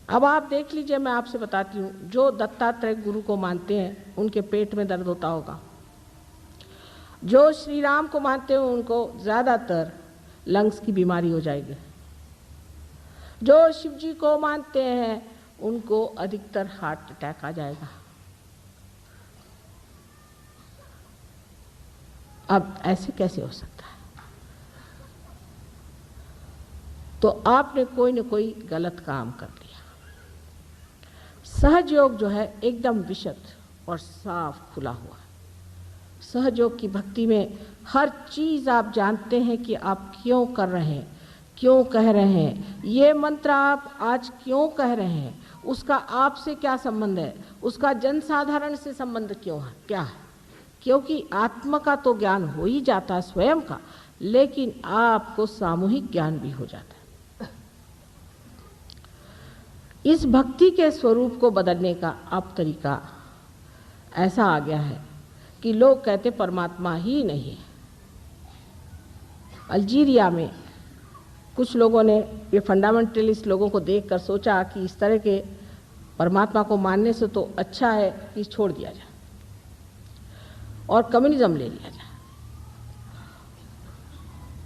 अब आप देख लीजिए, मैं आपसे बताती हूँ, जो दत्तात्रेय गुरु को मानते हैं उनके पेट में दर्द होता होगा, जो श्री राम को मानते हैं उनको ज़्यादातर लंग्स की बीमारी हो जाएगी, जो शिव जी को मानते हैं उनको अधिकतर हार्ट अटैक आ जाएगा। अब ऐसे कैसे हो सकता है? तो आपने कोई न कोई गलत काम कर लिया। सहज योग जो है एकदम विशुद्ध और साफ खुला हुआ है। सहज योग की भक्ति में हर चीज़ आप जानते हैं कि आप क्यों कर रहे हैं, क्यों कह रहे हैं, ये मंत्र आप आज क्यों कह रहे हैं, उसका आपसे क्या संबंध है, उसका जनसाधारण से संबंध क्यों है, क्या है। क्योंकि आत्मा का तो ज्ञान हो ही जाता है स्वयं का, लेकिन आपको सामूहिक ज्ञान भी हो जाता है। इस भक्ति के स्वरूप को बदलने का अब तरीका ऐसा आ गया है कि लोग कहते परमात्मा ही नहीं है। अल्जीरिया में कुछ लोगों ने, ये फंडामेंटलिस्ट लोगों को देखकर सोचा कि इस तरह के परमात्मा को मानने से तो अच्छा है कि छोड़ दिया जाए और कम्युनिज्म ले लिया जाए।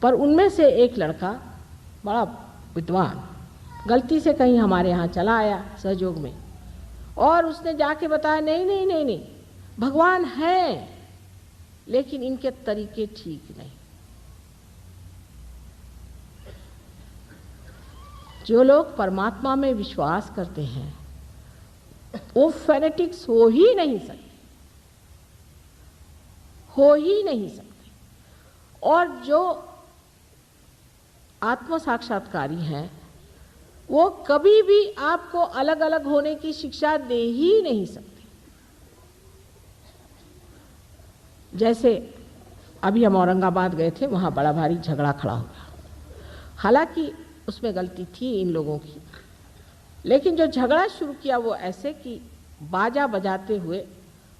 पर उनमें से एक लड़का बड़ा विद्वान गलती से कहीं हमारे यहाँ चला आया सहयोग में, और उसने जाके बताया नहीं नहीं नहीं नहीं, भगवान है लेकिन इनके तरीके ठीक नहीं। जो लोग परमात्मा में विश्वास करते हैं वो फेनेटिक्स हो ही नहीं सकते, हो ही नहीं सकते। और जो आत्म साक्षात्कारी हैं वो कभी भी आपको अलग अलग होने की शिक्षा दे ही नहीं सकते। जैसे अभी हम औरंगाबाद गए थे, वहाँ बड़ा भारी झगड़ा खड़ा हो गया। हालांकि उसमें गलती थी इन लोगों की, लेकिन जो झगड़ा शुरू किया वो ऐसे कि बाजा बजाते हुए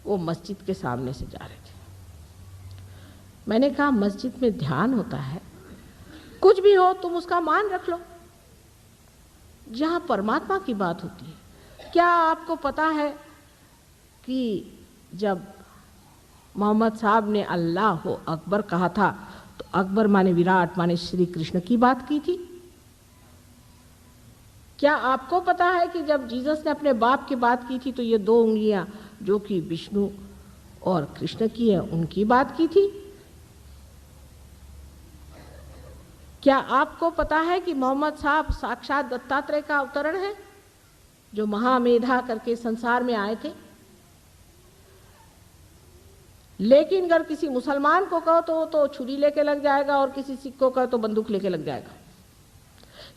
वो मस्जिद के सामने से जा रहे थे। मैंने कहा मस्जिद में ध्यान होता है, कुछ भी हो तुम उसका मान रख लो, जहाँ परमात्मा की बात होती है। क्या आपको पता है कि जब मोहम्मद साहब ने अल्लाह हो अकबर कहा था तो अकबर माने विराट माने श्री कृष्ण की बात की थी? क्या आपको पता है कि जब जीसस ने अपने बाप की बात की थी तो ये दो उंगलियां जो कि विष्णु और कृष्ण की है उनकी बात की थी? क्या आपको पता है कि मोहम्मद साहब साक्षात दत्तात्रेय का अवतरण है जो महामेधा करके संसार में आए थे? लेकिन अगर किसी मुसलमान को कहो तो वो तो छुरी लेके लग जाएगा और किसी सिख को कहो तो बंदूक लेके लग जाएगा।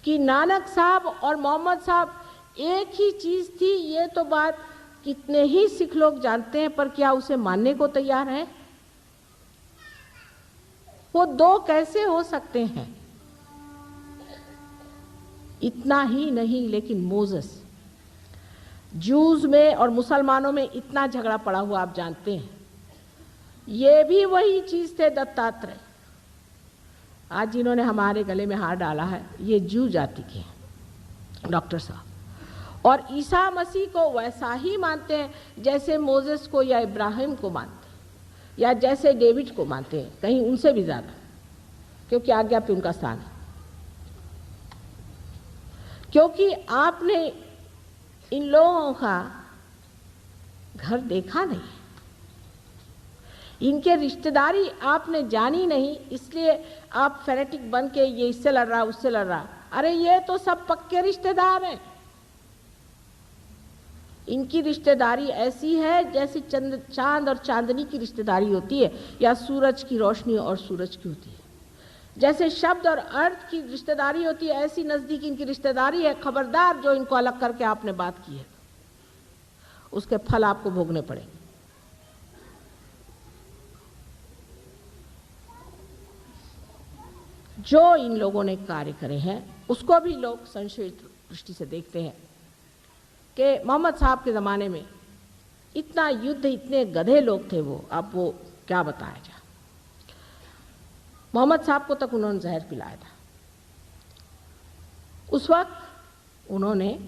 कि नानक साहब और मोहम्मद साहब एक ही चीज थी, ये तो बात कितने ही सिख लोग जानते हैं, पर क्या उसे मानने को तैयार है? वो दो कैसे हो सकते हैं? इतना ही नहीं, लेकिन मोसेस, जूस में और मुसलमानों में इतना झगड़ा पड़ा हुआ आप जानते हैं। ये भी वही चीज थे दत्तात्रेय। आज जिन्होंने हमारे गले में हार डाला है ये जू जाति के हैं डॉक्टर साहब, और ईसा मसीह को वैसा ही मानते हैं जैसे मोसेस को या इब्राहिम को मानते हैं, या जैसे डेविड को मानते हैं, कहीं उनसे भी ज्यादा, क्योंकि आज्ञा पे उनका स्थान है। क्योंकि आपने इन लोगों का घर देखा नहीं, इनके रिश्तेदारी आपने जानी नहीं, इसलिए आप फेनेटिक बन के ये इससे लड़ रहा उससे लड़ रहा। अरे ये तो सब पक्के रिश्तेदार हैं। इनकी रिश्तेदारी ऐसी है जैसे चांद और चांदनी की रिश्तेदारी होती है, या सूरज की रोशनी और सूरज की होती है। जैसे शब्द और अर्थ की रिश्तेदारी होती है, ऐसी नजदीक इनकी रिश्तेदारी है। खबरदार जो इनको अलग करके आपने बात की है उसके फल आपको भोगने पड़ेंगे। जो इन लोगों ने कार्य करे हैं उसको भी लोग संशयित दृष्टि से देखते हैं कि मोहम्मद साहब के ज़माने में इतना युद्ध, इतने गधे लोग थे वो, अब वो क्या बताया जाए। मोहम्मद साहब को तक उन्होंने जहर पिलाया था। उस वक्त उन्होंने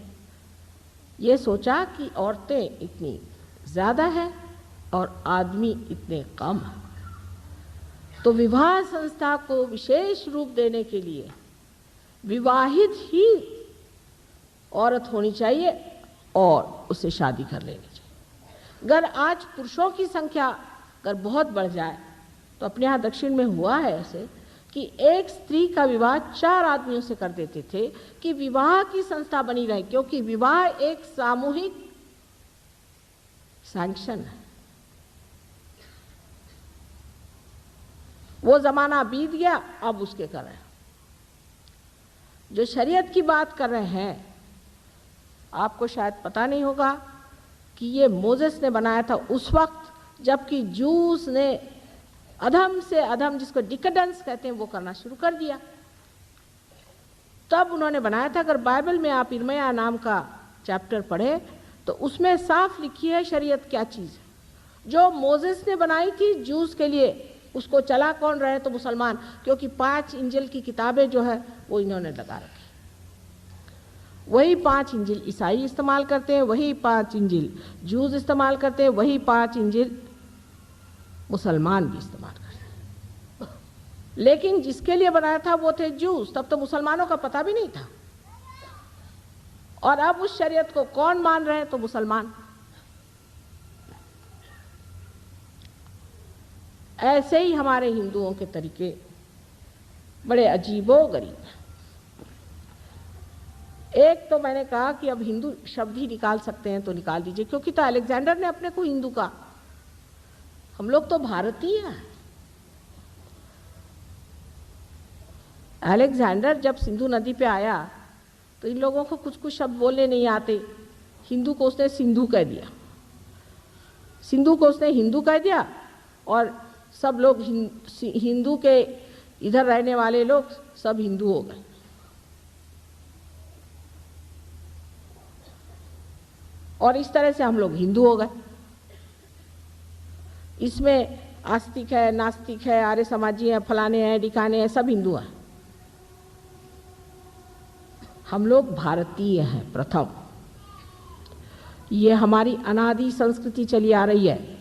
ये सोचा कि औरतें इतनी ज़्यादा हैं और आदमी इतने कम हैं, तो विवाह संस्था को विशेष रूप देने के लिए विवाहित ही औरत होनी चाहिए और उससे शादी कर लेनी चाहिए। अगर आज पुरुषों की संख्या अगर बहुत बढ़ जाए, तो अपने यहाँ दक्षिण में हुआ है ऐसे कि एक स्त्री का विवाह 4 आदमियों से कर देते थे कि विवाह की संस्था बनी रहे, क्योंकि विवाह एक सामूहिक सैंक्शन है। वो जमाना बीत गया, अब उसके कर रहे हैं। जो शरीयत की बात कर रहे हैं, आपको शायद पता नहीं होगा कि ये मोजेस ने बनाया था उस वक्त जबकि जूस ने अधम से अधम, जिसको डिकेडेंस कहते हैं, वो करना शुरू कर दिया। तब उन्होंने बनाया था। अगर बाइबल में आप इर्मया नाम का चैप्टर पढ़े तो उसमें साफ लिखी है शरीयत क्या चीज़ है। जो मोजेस ने बनाई थी जूस के लिए, उसको चला कौन रहे? तो मुसलमान, क्योंकि 5 इंजिल की किताबें जो है वो इन्होंने लगा रखी। वही 5 इंजिल ईसाई इस्तेमाल करते हैं, वही 5 इंजिल जूस इस्तेमाल करते हैं, वही 5 इंजिल मुसलमान भी इस्तेमाल करते हैं। लेकिन जिसके लिए बनाया था वो थे जूस। तब तो मुसलमानों का पता भी नहीं था। और अब उस शरीयत को कौन मान रहे हैं? तो मुसलमान। ऐसे ही हमारे हिंदुओं के तरीके बड़े अजीबोगरीब हैं। एक तो मैंने कहा कि अब हिंदू शब्द ही निकाल सकते हैं तो निकाल दीजिए, क्योंकि तो अलेक्जेंडर ने अपने को हिंदू कहा। हम लोग तो भारतीय हैं। अलेक्जेंडर जब सिंधु नदी पे आया तो इन लोगों को कुछ कुछ शब्द बोलने नहीं आते। हिंदू को उसने सिंधु कह दिया, सिंधु को उसने हिंदू कह दिया, और सब लोग हिंदू के इधर रहने वाले लोग सब हिंदू हो गए। और इस तरह से हम लोग हिंदू हो गए। इसमें आस्तिक है, नास्तिक है, आर्य समाजी है, फलाने हैं, ढिकाने हैं, सब हिंदू हैं। हम लोग भारतीय हैं प्रथम। ये हमारी अनादि संस्कृति चली आ रही है।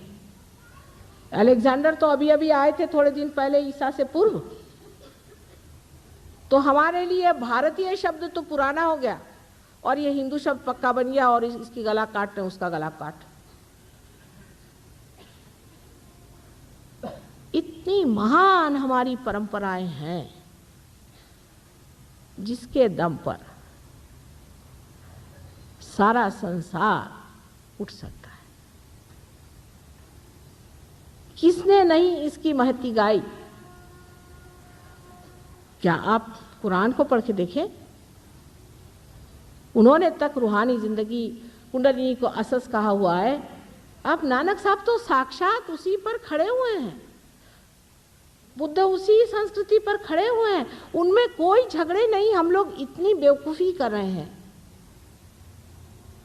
अलेक्जेंडर तो अभी अभी आए थे थोड़े दिन पहले, ईसा से पूर्व। तो हमारे लिए भारतीय शब्द तो पुराना हो गया और ये हिंदू शब्द पक्का बन गया, और इसकी गला काट रहे, उसका गला काट। इतनी महान हमारी परंपराएं हैं जिसके दम पर सारा संसार उठ सकता है। किसने नहीं इसकी महती गाई? क्या आप कुरान को पढ़ के देखें। उन्होंने तक रूहानी जिंदगी कुंडलिनी को असस कहा हुआ है। अब नानक साहब तो साक्षात उसी पर खड़े हुए हैं। बुद्ध उसी संस्कृति पर खड़े हुए हैं। उनमें कोई झगड़े नहीं। हम लोग इतनी बेवकूफ़ी कर रहे हैं।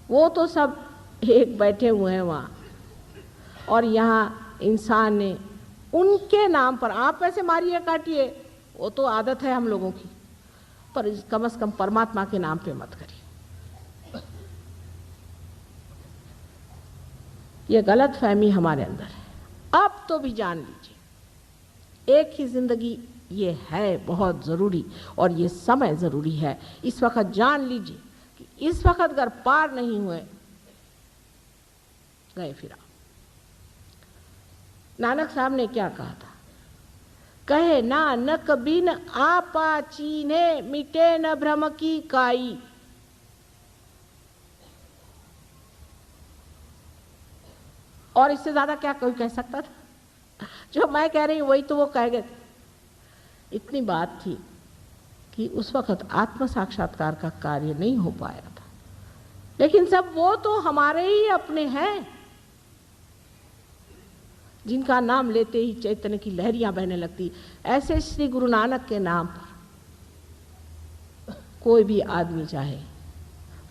वो तो सब एक बैठे हुए हैं वहाँ, और यहाँ इंसान ने उनके नाम पर, आप ऐसे मारिए काटिए, वो तो आदत है हम लोगों की, पर कम से कम परमात्मा के नाम पे मत करिए। ये गलत फहमी हमारे अंदर है। अब तो भी जान लीजिए, एक ही जिंदगी ये है बहुत ज़रूरी, और ये समय ज़रूरी है। इस वक्त जान लीजिए कि इस वक्त अगर पार नहीं हुए, गए फिर आप। नानक साहब ने क्या कहा था? कहे नानक बिन आपा चीन्हे, मिटे न भ्रम की काई। और इससे ज्यादा क्या कोई कह सकता था? जो मैं कह रही हूं वही तो वो कह गए थे। इतनी बात थी कि उस वक्त आत्म साक्षात्कार का कार्य नहीं हो पाया था। लेकिन सब वो तो हमारे ही अपने हैं, जिनका नाम लेते ही चैतन्य की लहरियां बहने लगती। ऐसे श्री गुरु नानक के नाम पर कोई भी आदमी चाहे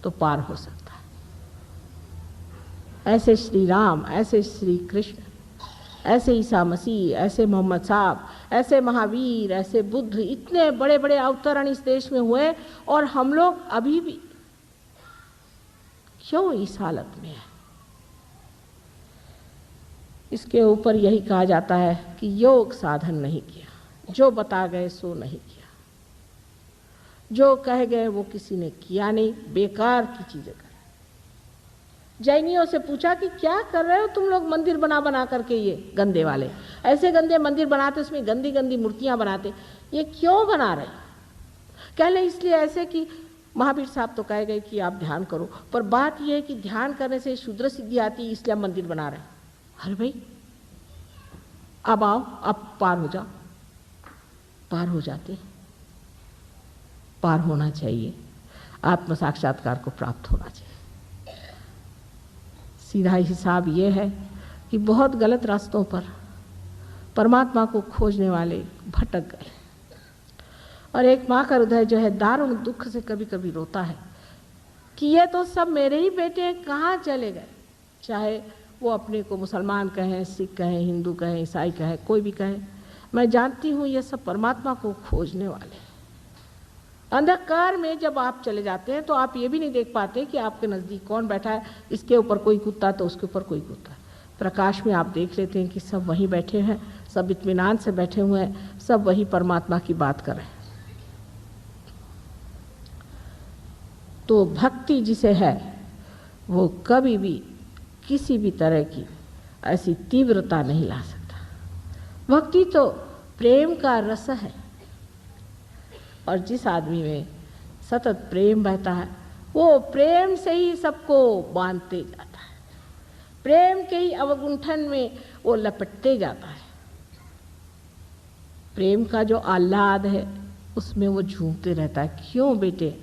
तो पार हो सकता है। ऐसे श्री राम, ऐसे श्री कृष्ण, ऐसे ईसा मसीह, ऐसे मोहम्मद साहब, ऐसे महावीर, ऐसे बुद्ध, इतने बड़े बड़े अवतरण इस देश में हुए, और हम लोग अभी भी क्यों इस हालत में है? इसके ऊपर यही कहा जाता है कि योग साधन नहीं किया, जो बता गए सो नहीं किया, जो कह गए वो किसी ने किया नहीं, बेकार की चीजें कर। जैनियों से पूछा कि क्या कर रहे हो तुम लोग मंदिर बना बना करके, ये गंदे वाले ऐसे गंदे मंदिर बनाते, उसमें गंदी गंदी मूर्तियां बनाते, ये क्यों बना रहे? कह ले इसलिए ऐसे कि महावीर साहब तो कह गए कि आप ध्यान करो, पर बात यह है कि ध्यान करने से शूद्र सिद्धि आती, इसलिए हम मंदिर बना रहे हैं। अरे भाई अब आओ, अब पार हो जाओ। पार हो जाते, पार होना चाहिए, आत्म साक्षात्कार को प्राप्त होना चाहिए। सीधा हिसाब ये है कि बहुत गलत रास्तों पर परमात्मा को खोजने वाले भटक गए, और एक माँ का हृदय जो है दारुण दुख से कभी कभी रोता है कि ये तो सब मेरे ही बेटे हैं, कहाँ चले गए? चाहे वो अपने को मुसलमान कहें, सिख कहें, हिंदू कहें, ईसाई कहें, कोई भी कहे, मैं जानती हूँ ये सब परमात्मा को खोजने वाले। अंधकार में जब आप चले जाते हैं तो आप ये भी नहीं देख पाते कि आपके नज़दीक कौन बैठा है, इसके ऊपर कोई कुत्ता तो उसके ऊपर कोई कुत्ता। प्रकाश में आप देख लेते हैं कि सब वहीं बैठे हैं, सब इत्मीनान से बैठे हुए हैं, सब वही परमात्मा की बात कर रहे हैं। तो भक्ति जिसे है वो कभी भी किसी भी तरह की ऐसी तीव्रता नहीं ला सकता। भक्ति तो प्रेम का रस है, और जिस आदमी में सतत प्रेम बहता है वो प्रेम से ही सबको बांधते जाता है, प्रेम के ही अवगुंठन में वो लपटते जाता है। प्रेम का जो आह्लाद है उसमें वो झूमते रहता है। क्यों बेटे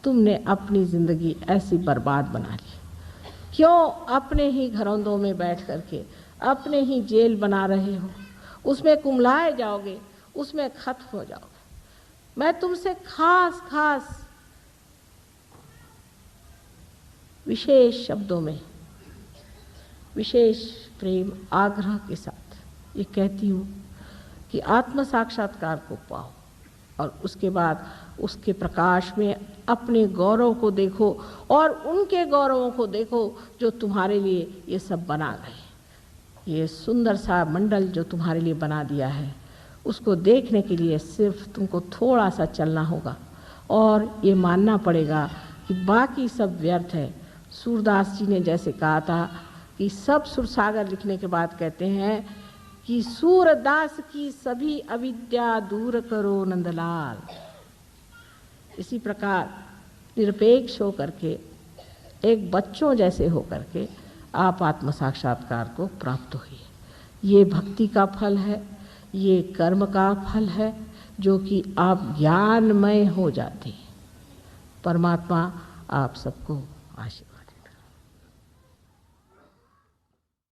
तुमने अपनी जिंदगी ऐसी बर्बाद बना ली? क्यों अपने ही घरौंदों में बैठ करके अपने ही जेल बना रहे हो? उसमें कुम्हलाए जाओगे, उसमें खत्म हो जाओगे। मैं तुमसे खास खास विशेष शब्दों में, विशेष प्रेम आग्रह के साथ ये कहती हूँ कि आत्म साक्षात्कार को पाओ, और उसके बाद उसके प्रकाश में अपने गौरव को देखो और उनके गौरवों को देखो जो तुम्हारे लिए ये सब बना गए। ये सुंदर सा मंडल जो तुम्हारे लिए बना दिया है, उसको देखने के लिए सिर्फ तुमको थोड़ा सा चलना होगा और ये मानना पड़ेगा कि बाकी सब व्यर्थ है। सूरदास जी ने जैसे कहा था कि सब सुरसागर लिखने के बाद कहते हैं कि सूरदास की सभी अविद्या दूर करो नंदलाल। इसी प्रकार निरपेक्ष होकर के, एक बच्चों जैसे होकर के आप आत्म साक्षात्कार को प्राप्त होइए। ये भक्ति का फल है, ये कर्म का फल है, जो कि आप ज्ञानमय हो जाते हैं। परमात्मा आप सबको आशीर्वाद।